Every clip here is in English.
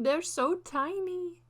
They're so tiny.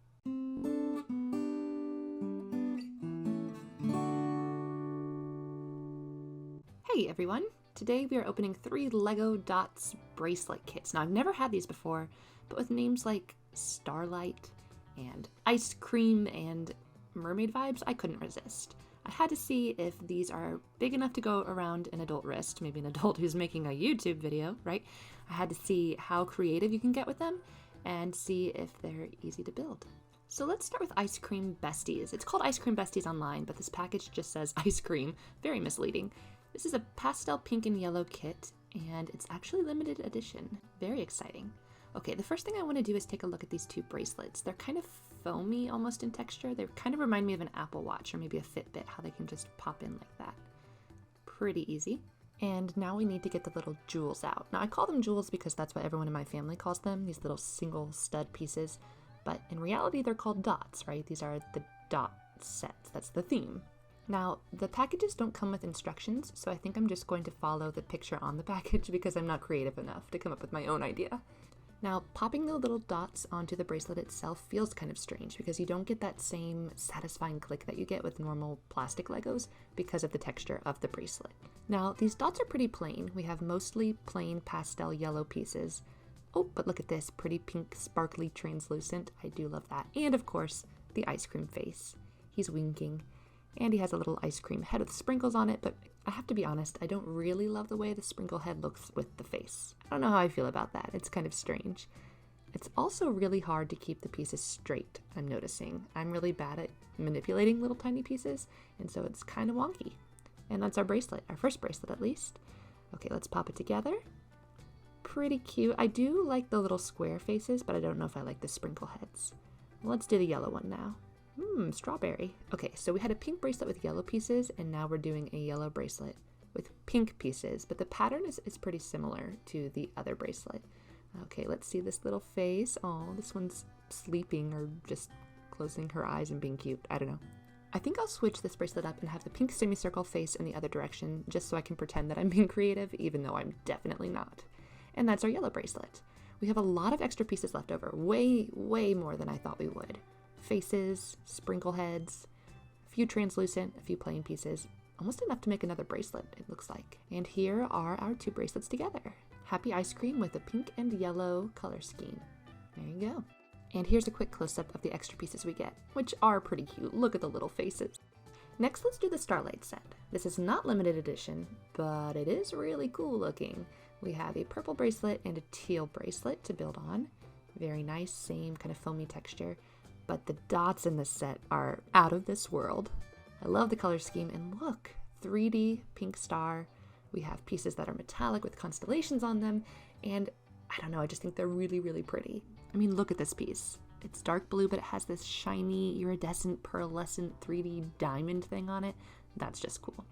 Hey everyone! Today we are opening 3 Lego Dots bracelet kits. Now I've never had these before, but with names like Starlight and Ice Cream and Mermaid Vibes, I couldn't resist. I had to see if these are big enough to go around an adult wrist, maybe an adult who's making a YouTube video, right? I had to see how creative you can get with them and see if they're easy to build. So let's start with Ice Cream Besties. It's called Ice Cream Besties online, but this package just says ice cream. Very misleading. This is a pastel pink and yellow kit, and it's actually limited edition. Very exciting. Okay, the first thing I want to do is take a look at these 2 bracelets. They're kind of foamy almost in texture. They kind of remind me of an Apple Watch or maybe a Fitbit, how they can just pop in like that. Pretty easy. And now we need to get the little jewels out. Now I call them jewels because that's what everyone in my family calls them, these little single stud pieces. But in reality, they're called dots, right? These are the dot sets. That's the theme. Now, the packages don't come with instructions, so I think I'm just going to follow the picture on the package because I'm not creative enough to come up with my own idea. Now, popping the little dots onto the bracelet itself feels kind of strange because you don't get that same satisfying click that you get with normal plastic Legos because of the texture of the bracelet. Now, these dots are pretty plain. We have mostly plain pastel yellow pieces. Oh, but look at this, pretty pink, sparkly, translucent. I do love that. And of course, the ice cream face. He's winking. And he has a little ice cream head with sprinkles on it, but I have to be honest, I don't really love the way the sprinkle head looks with the face. I don't know how I feel about that. It's kind of strange. It's also really hard to keep the pieces straight, I'm noticing. I'm really bad at manipulating little tiny pieces, and so it's kind of wonky. And that's our bracelet, our first bracelet at least. Okay, let's pop it together. Pretty cute. I do like the little square faces, but I don't know if I like the sprinkle heads. Let's do the yellow one now. Strawberry. Okay, so we had a pink bracelet with yellow pieces, and now we're doing a yellow bracelet with pink pieces, but the pattern is pretty similar to the other bracelet. Okay, let's see this little face. Oh, this one's sleeping or just closing her eyes and being cute. I don't know. I think I'll switch this bracelet up and have the pink semicircle face in the other direction, just so I can pretend that I'm being creative, even though I'm definitely not. And that's our yellow bracelet. We have a lot of extra pieces left over, way more than I thought we would. Faces, sprinkle heads, a few translucent, a few plain pieces, almost enough to make another bracelet, it looks like. And here are our 2 bracelets together. Happy ice cream with a pink and yellow color scheme. There you go. And here's a quick close-up of the extra pieces we get, which are pretty cute. Look at the little faces. Next, let's do the Starlight set. This is not limited edition, but it is really cool looking. We have a purple bracelet and a teal bracelet to build on. Very nice, same kind of foamy texture. But the dots in this set are out of this world. I love the color scheme, and look, 3D pink star. We have pieces that are metallic with constellations on them, and I don't know, I just think they're really pretty. I mean, look at this piece. It's dark blue, but it has this shiny, iridescent, pearlescent 3D diamond thing on it. That's just cool.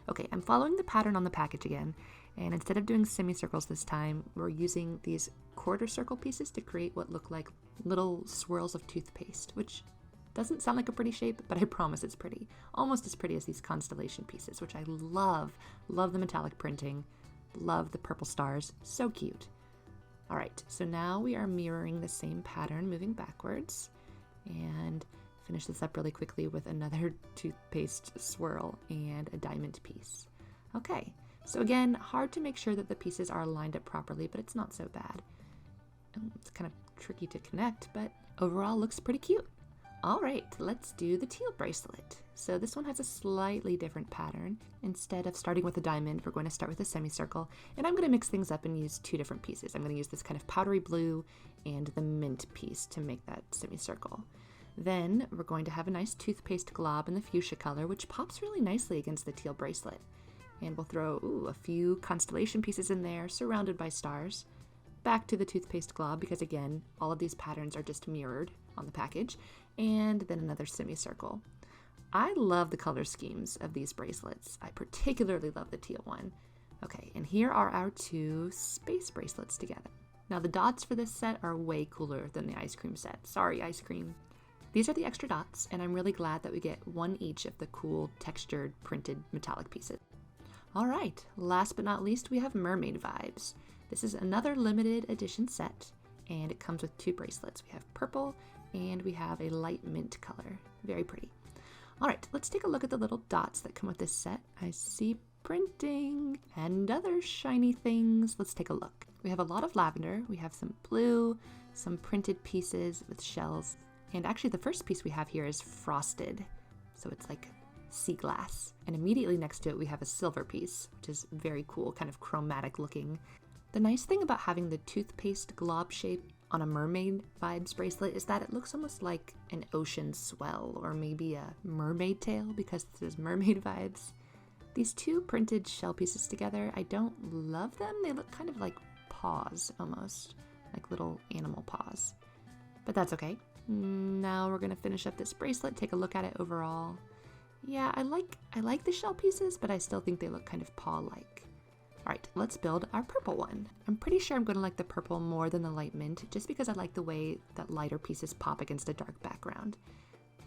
Okay, I'm following the pattern on the package again, and instead of doing semicircles this time, we're using these quarter circle pieces to create what look like little swirls of toothpaste, which doesn't sound like a pretty shape, but I promise it's pretty. Almost as pretty as these constellation pieces, which I love. Love the metallic printing. Love the purple stars. So cute. All right, so now we are mirroring the same pattern, moving backwards, and finish this up really quickly with another toothpaste swirl and a diamond piece. Okay, so again, hard to make sure that the pieces are lined up properly, but it's not so bad. It's kind of tricky to connect, but overall looks pretty cute. All right, let's do the teal bracelet. So this one has a slightly different pattern. Instead of starting with a diamond, we're going to start with a semicircle, and I'm going to mix things up and use 2 different pieces. I'm going to use this kind of powdery blue and the mint piece to make that semicircle. Then we're going to have a nice toothpaste glob in the fuchsia color, which pops really nicely against the teal bracelet. And we'll throw a few constellation pieces in there, surrounded by stars. Back to the toothpaste glob, because again, all of these patterns are just mirrored on the package. And then another semicircle. I love the color schemes of these bracelets. I particularly love the teal one. Okay, and here are our 2 space bracelets together. Now the dots for this set are way cooler than the ice cream set. Sorry, ice cream. These are the extra dots, and I'm really glad that we get 1 each of the cool textured printed metallic pieces. All right, last but not least, we have Mermaid Vibes. This is another limited edition set, and it comes with 2 bracelets. We have purple and we have a light mint color. Very pretty. All right, let's take a look at the little dots that come with this set. I see printing and other shiny things. Let's take a look. We have a lot of lavender. We have some blue, some printed pieces with shells. And actually the first piece we have here is frosted. So it's like sea glass. And immediately next to it we have a silver piece, which is very cool, kind of chromatic looking. The nice thing about having the toothpaste glob shape on a Mermaid Vibes bracelet is that it looks almost like an ocean swell or maybe a mermaid tail because this is Mermaid Vibes. These 2 printed shell pieces together, I don't love them. They look kind of like paws almost, like little animal paws. But that's okay. Now we're gonna finish up this bracelet, take a look at it overall. Yeah, I like the shell pieces, but I still think they look kind of paw-like. All right, let's build our purple one. I'm pretty sure I'm gonna like the purple more than the light mint, just because I like the way that lighter pieces pop against a dark background.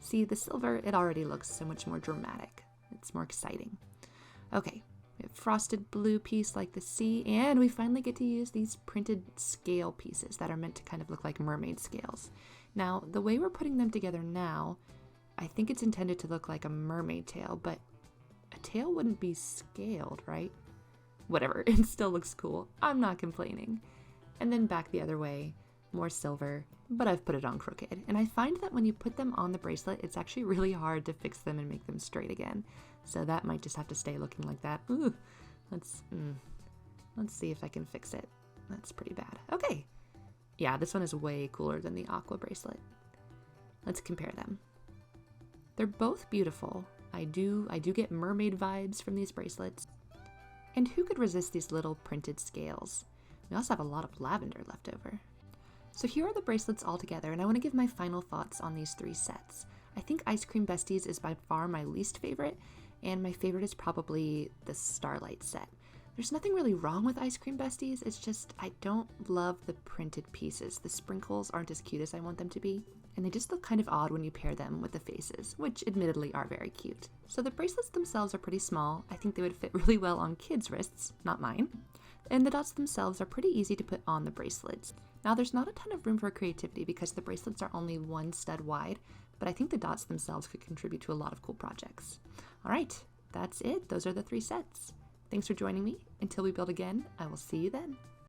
See, the silver, it already looks so much more dramatic. It's more exciting. Okay, we have frosted blue piece like the sea, and we finally get to use these printed scale pieces that are meant to kind of look like mermaid scales. Now, the way we're putting them together now, I think it's intended to look like a mermaid tail, but a tail wouldn't be scaled, right? Whatever, it still looks cool. I'm not complaining. And then back the other way, more silver, but I've put it on crooked. And I find that when you put them on the bracelet, it's actually really hard to fix them and make them straight again. So that might just have to stay looking like that. Ooh, let's see if I can fix it. That's pretty bad. Okay. Yeah, this one is way cooler than the aqua bracelet. Let's compare them. They're both beautiful. I do get mermaid vibes from these bracelets. And who could resist these little printed scales? We also have a lot of lavender left over. So here are the bracelets all together, and I want to give my final thoughts on these 3 sets. I think Ice Cream Besties is by far my least favorite, and my favorite is probably the Starlight set. There's nothing really wrong with Ice Cream Besties, it's just I don't love the printed pieces. The sprinkles aren't as cute as I want them to be, and they just look kind of odd when you pair them with the faces, which admittedly are very cute. So the bracelets themselves are pretty small. I think they would fit really well on kids' wrists, not mine. And the dots themselves are pretty easy to put on the bracelets. Now there's not a ton of room for creativity because the bracelets are only 1 stud wide, but I think the dots themselves could contribute to a lot of cool projects. All right, that's it. Those are the 3 sets. Thanks for joining me. Until we build again, I will see you then.